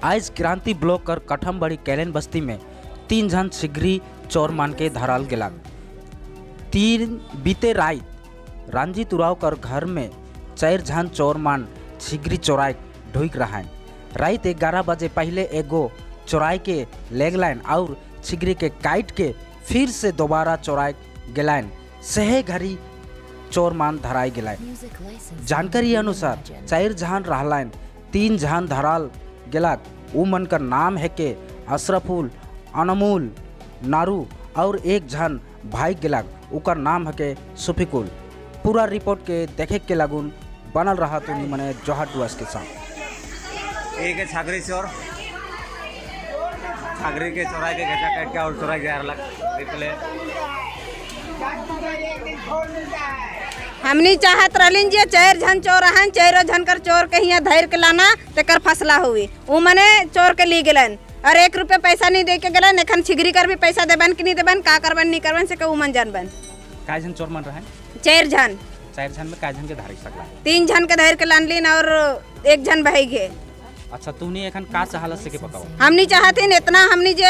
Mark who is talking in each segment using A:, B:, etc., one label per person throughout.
A: आज क्रांति ब्लॉक और कठमबड़ी कैलेन बस्ती में 3 जन सिगरी चोर मान के धराल गेला। 3 बीते रात रंजीत उराव कर घर में 4 जन चोर मान सिगरी चोराई ढुक रहा है। रात 11 बजे पहले एगो चोराई के लेग लाइन और सिगरी के काट के फिर से दोबारा चोराई गेलाइन। सहे घड़ी चोर मान धराई गेलाइन। जानकारी अनुसार 4 जन रहलाइन, 3 जन धराल गेला। उ मन का नाम है के अशरफुल, अनमोल, नारू और 1 जन भाई गेला, उकर नाम है के सुफिकुल। पूरा रिपोर्ट के देखे के लगुन बनल रहा तो नहीं मने जोहर दुआस के साथ।
B: एक है छागरी चोर, छागरी के चोराई के घेचा काट के और चोराई के अलग रिप्ले।
C: हमनी चाहत रलिन जे 4 जन चोर हन, 4 जन कर चोर के हिया धैर के लाना तेकर फसला हुई। उ मने चोर के ली गेलन और 1 रुपया पैसा नहीं दे के गेलन। एखन छिगरी कर भी पैसा देबन कि नहीं देबन, का करबन नहीं करबन से के उ मन जानबन।
A: काय जन चोर मन रहे?
C: 4 जन।
A: 4 जन में काय जन के धारी सकला?
C: 3 जन के धैर के लानलिन और 1 जन भाई गे।
A: अच्छा, तूने एखन का चाहला से के बताओ?
C: हमनी चाहतिन इतना हमनी जे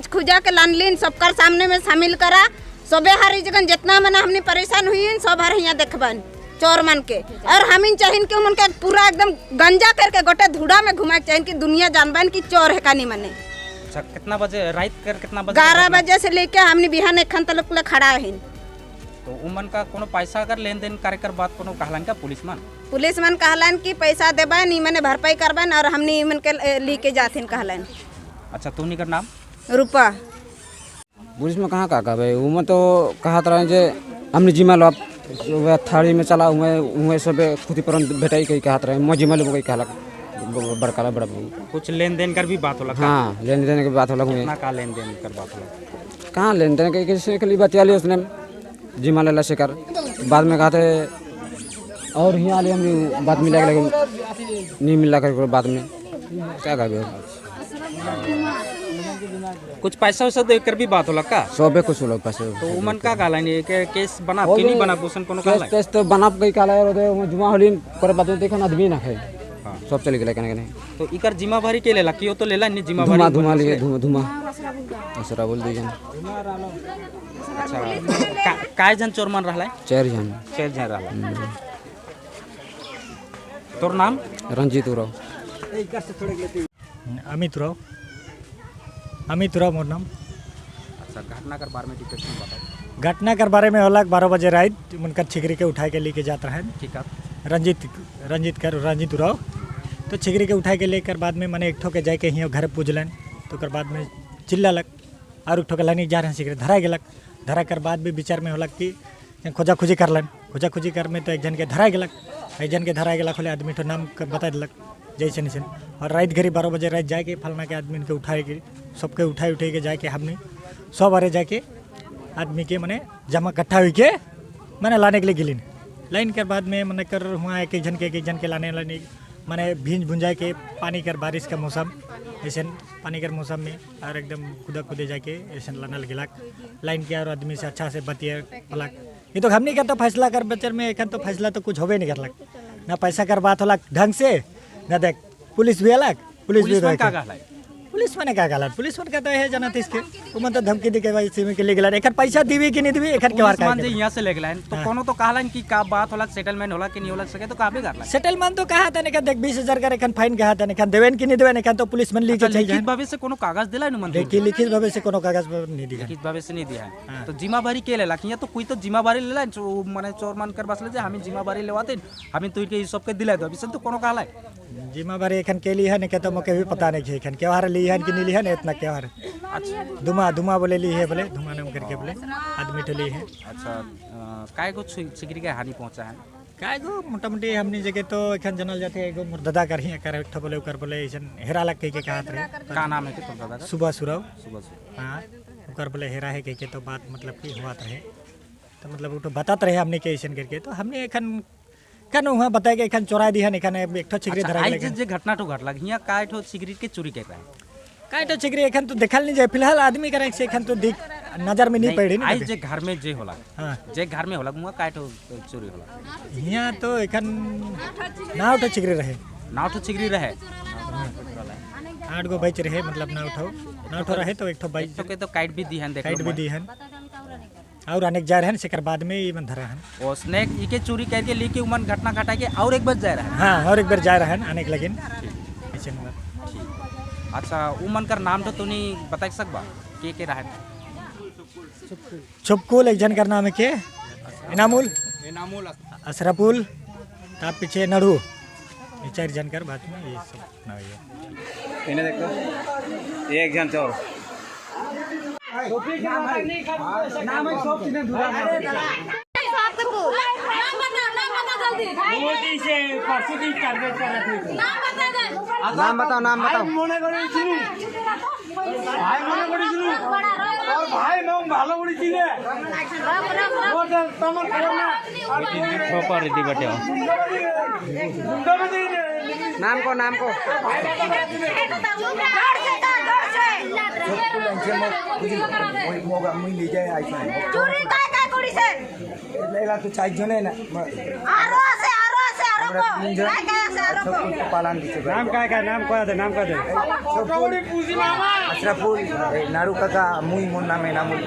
C: खुजा के लानलिन सबकर सामने में शामिल करा। सबे हरी जगन जितना मना हमने परेशान हुई सब हर यहाँ देखबन चोर मन के। और हमिन चाहिन कि उनके पूरा एकदम गंजा करके गोटे धूड़ा में घुमा के चाहिन कि दुनिया जानबन कि चोर है कानी मने।
A: अच्छा, कितना बजे रात कर कितना बजे?
C: 11 बजे से लेके हमने बिहान एखन तक ले खड़ा हिन।
A: तो उमन का कोनो पैसा अगर लेन देन करे कर बात कोनो कहलन का
C: पुलिस मन कहलन कि पैसा देबन, ई मने भरपाई करबन और हमने मन के ली के जाथिन कहलन।
A: अच्छा, तूनी का नाम?
C: रूपा।
D: पुलिस में कहाँ का भाई उमें तो कहा तरह जे हमने जिमा लो वह थाली में चला हुए सब खुद पर भेटाई कही कहा तरह मैं जिमा लो कही कहला बड़का बड़ा
A: कुछ लेन देन कर भी बात होला?
D: हाँ, लेन देन की बात होला।
A: कितना का लेन देन कर बात होला?
D: कहाँ लेन देन के किसी के लिए बतिया लिया उसने जिमा लेला से कर बाद में कहते और ही आली हम बात मिला लेकिन नहीं मिला कर बाद में क्या कहा
A: कुछ पैसा वैसा दे कर भी बात होला का?
D: सबे कुछ लोग पैसे
A: तो उमन का कहला नहीं के केस बना कि नहीं बना पोषण कोनो कहला?
D: केस तो बना कई कहला और जुमा होली पर बात देखन आदमी ना है। हां, सब चल गेला कने
A: तो इकर जिम्मा भरी के लेला कियो तो लेला नहीं जिम्मा भरी?
D: धुमा लिए धुमा असरा बोल दी जन।
A: अच्छा, काय जन चोर मान रहला?
D: 4 जन।
A: 4 जन रहला। तोर नाम?
D: रंजीत उराव।
E: अमित उराव मोर नाम।
A: अच्छा, घटना कर बारे में डिटेल्स में बताओ।
E: घटना कर बारे में होला 12 बजे रात उनका छिगरी के उठा के लेके जाता है।
A: ठीक है। रंजीत उराव
E: तो छिगरी के उठा के लेकर बाद में मैंने एक ठो के जाके हियाँ घर पूजलन तो कर बाद में चिल्ला लग और एक ठो के लानी जा रहे हैं छिगरी धरा गेलक। धरा कर बाद भी विचार में होलक कि खोजा खुजी करलन। खोजा खुजी कर में तो 1 जन के धरा गेलक। 1 जन के धरा गेलक होले आदमी तो नाम बता दिलक जैसे नहीं और रात घड़ी 12 बजे रात जाके फलना के आदमी के उठाए के सबके उठाए के जाके हमने 100 बारे जाके आदमी के मैंने जमा इकट्ठा हुई के मैंने लाने के लिए गिलिन। लाइन के बाद में मैंने कर हुआ एक जन के लाने मैंने भींज भुंजा के पानी कर बारिश का मौसम ऐसे पानी कर मौसम में और एकदम खुदे जाके ऐसे लाना गिलाक लाइन के और आदमी से अच्छा से बतिया पलक। ये तो हमने क्या तो फैसला कर बचर में एक तो फैसला तो कुछ होबे नहीं करलक ना पैसा कर बात होला ढंग से ना देख पुलिस भी अलग पुलिस भी पुलिस मैंने क्या गलत पुलिस मन कहता है जना इसके वो तो धमकी दे के भाई सीमे के ले गेला एकर पैसा दीवी कि नहीं दीवी एकर के बार का
A: मान जे यहां से ले गेलाइन तो कोनो तो कहलन कि का बात होला सेटलमेंट होला कि नहीं होला सके तो काबे करला
E: सेटलमेंट तो कहा था ने का देख 20,000 का एखन फाइन कहा था ने खान देवेन कि नहीं देवेन एखन तो पुलिस मन ली के चल
A: लिखित भावे से कोनो कागज दिला न मन
E: देखी लिखित भावे से कोनो कागज नहीं दिया
A: लिखित भावे से नहीं दिया है तो जिम्मेवारी के लेला कि तो कोई तो जिम्मेवारी लेला माने चोर मान कर बसले जे हम जिम्मेवारी लेवाते हम तो के सब के दिला दो अभी से तो कोनो कहला
E: जिम्मेवारी एखन के लिए है ने के तो मके भी पता नहीं एखन केवार ली है कि नहीं ली है इतना केवार। अच्छा, धुमा बोले ली है बोले धुमा नाम करके बोले आदमी तो ली है।
A: अच्छा, काय को सिगरी के हानि पहुंचा है?
E: काय को मोटामोटी हमनी जगह तो एखन जनल जाते एगो मोर दादा कर ही कर ठो बोले कर बोले ऐसन हेरा लग के कहत रहे।
A: का नाम है के तोर दादा का?
E: सुबह सुराव।
A: हां,
E: ओकर बोले हेरा है के तो बात मतलब की होत रहे तो मतलब वो तो बताते रहे हमने के ऐसन करके तो हमने एखन कन वहाँ बताया कि एखन चोरा दी है एखन एक ठो छिगरी धरा
A: गेल। आज जे घटना तो घटला हिया काय ठो छिगरी के चोरी के
E: काय तो छिगरी एखन तो देखल नहीं जाए फिलहाल आदमी करे से एखन तो देख नजर में नहीं पड़ी नहीं।
A: आज जे घर में जे होला हां जे घर में होला मुआ काय ठो चोरी होला
E: हिया तो एखन नाव तो छिगरी रहे
A: नाव तो छिगरी रहे
E: 8 गो बैच रहे मतलब ना उठो रहे तो एक ठो बैच
A: तो के तो काइट भी दी हन देख
E: काइट भी दी हन और अनेक जा रहे हैं सेकर बाद में ये मन धरा हन
A: ओ स्नेक इके चोरी करके लेके उमन घटना घटा के और एक बार जा रहा है।
E: हाँ और एक बार जा रहे हैं अनेक लगिन ऐसे नंबर।
A: अच्छा उमन कर नाम तो तूनी बता सकबा के रहा है?
E: चुपकुल एक जन का नाम है के इनामुल अशरफुल ताप पीछे नड़ू ये 4 जानकार बात में ये सब ना है।
B: इन्हें देखो ये एक जन चोर नाम बताओ
F: भाई मैं ভালো বলেছি রে তোমার খবর না
B: प्रॉपर रीति बटे
D: नाम को
C: চুরি কায় করিছে
F: এলা তো 4 জনে না
C: আরো আছে কায় আছে আরো
F: পালান দিছে
B: नाम क्या दे
F: अशरफुल नाड़ू काका मुई मोर नाम है नामुल